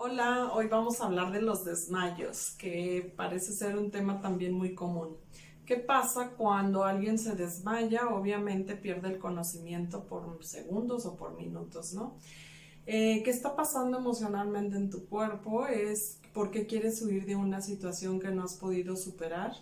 Hola, hoy vamos a hablar de los desmayos, que parece ser un tema también muy común. ¿Qué pasa cuando alguien se desmaya? Obviamente pierde el conocimiento por segundos o por minutos, ¿no? ¿Qué está pasando emocionalmente en tu cuerpo? Es porque quieres huir de una situación que no has podido superar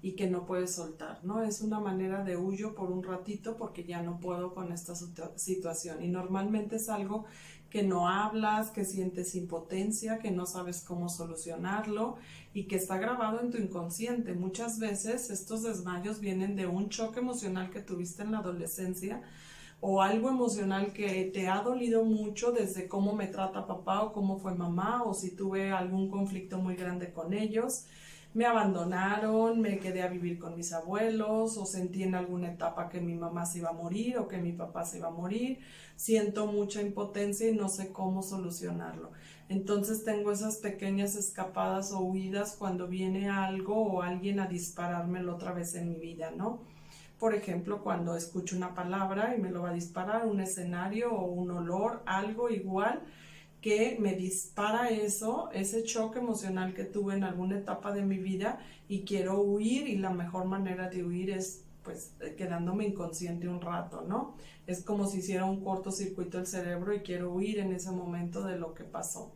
y que no puedes soltar, ¿no? Es una manera de huyo por un ratito porque ya no puedo con esta situación y normalmente es algo que no hablas, que sientes impotencia, que no sabes cómo solucionarlo y que está grabado en tu inconsciente. Muchas veces estos desmayos vienen de un choque emocional que tuviste en la adolescencia o algo emocional que te ha dolido mucho desde cómo me trata papá o cómo fue mamá o si tuve algún conflicto muy grande con ellos. Me abandonaron, me quedé a vivir con mis abuelos o sentí en alguna etapa que mi mamá se iba a morir o que mi papá se iba a morir. Siento mucha impotencia y no sé cómo solucionarlo. Entonces tengo esas pequeñas escapadas o huidas cuando viene algo o alguien a disparármelo otra vez en mi vida, ¿no? Por ejemplo, cuando escucho una palabra y me lo va a disparar, un escenario o un olor, algo igual que me dispara eso, ese choque emocional que tuve en alguna etapa de mi vida y quiero huir y la mejor manera de huir es pues quedándome inconsciente un rato, ¿no? Es como si hiciera un cortocircuito el cerebro y quiero huir en ese momento de lo que pasó.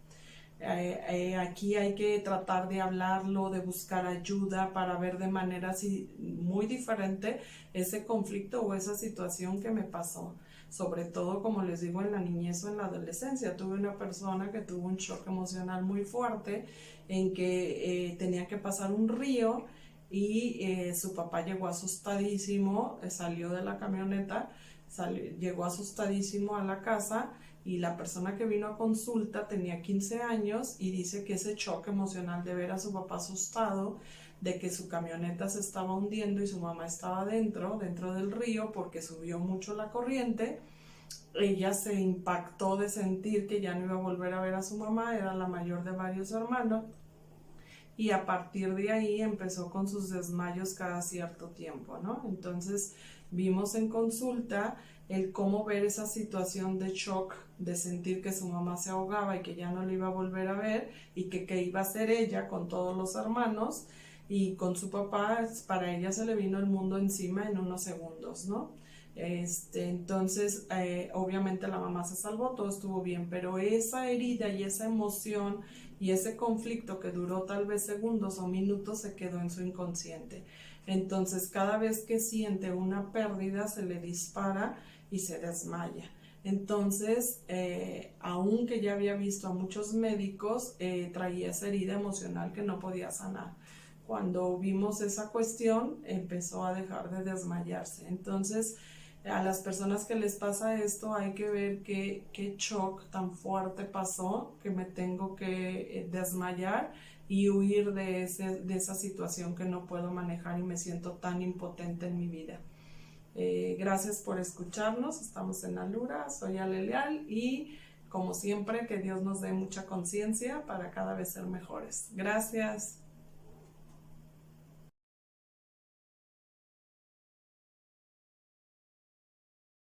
Aquí hay que tratar de hablarlo, de buscar ayuda para ver de manera así muy diferente ese conflicto o esa situación que me pasó. Sobre todo, como les digo, en la niñez o en la adolescencia. Tuve una persona que tuvo un shock emocional muy fuerte en que tenía que pasar un río y su papá llegó asustadísimo, salió de la camioneta, llegó asustadísimo a la casa y la persona que vino a consulta tenía 15 años y dice que ese choque emocional de ver a su papá asustado, de que su camioneta se estaba hundiendo y su mamá estaba dentro del río porque subió mucho la corriente, ella se impactó de sentir que ya no iba a volver a ver a su mamá, era la mayor de varios hermanos, y a partir de ahí empezó con sus desmayos cada cierto tiempo, ¿no? Entonces vimos en consulta el cómo ver esa situación de shock, de sentir que su mamá se ahogaba y que ya no le iba a volver a ver y que iba a ser ella con todos los hermanos y con su papá, para ella se le vino el mundo encima en unos segundos, ¿no? Entonces, obviamente la mamá se salvó, todo estuvo bien, pero esa herida y esa emoción y ese conflicto que duró tal vez segundos o minutos se quedó en su inconsciente. Entonces, cada vez que siente una pérdida, se le dispara y se desmaya. Entonces, aunque ya había visto a muchos médicos, traía esa herida emocional que no podía sanar. Cuando vimos esa cuestión, empezó a dejar de desmayarse. Entonces, a las personas que les pasa esto hay que ver qué shock tan fuerte pasó que me tengo que desmayar y huir de esa situación que no puedo manejar y me siento tan impotente en mi vida. Gracias por escucharnos, estamos en Alura, soy Ale Leal y como siempre que Dios nos dé mucha conciencia para cada vez ser mejores. Gracias.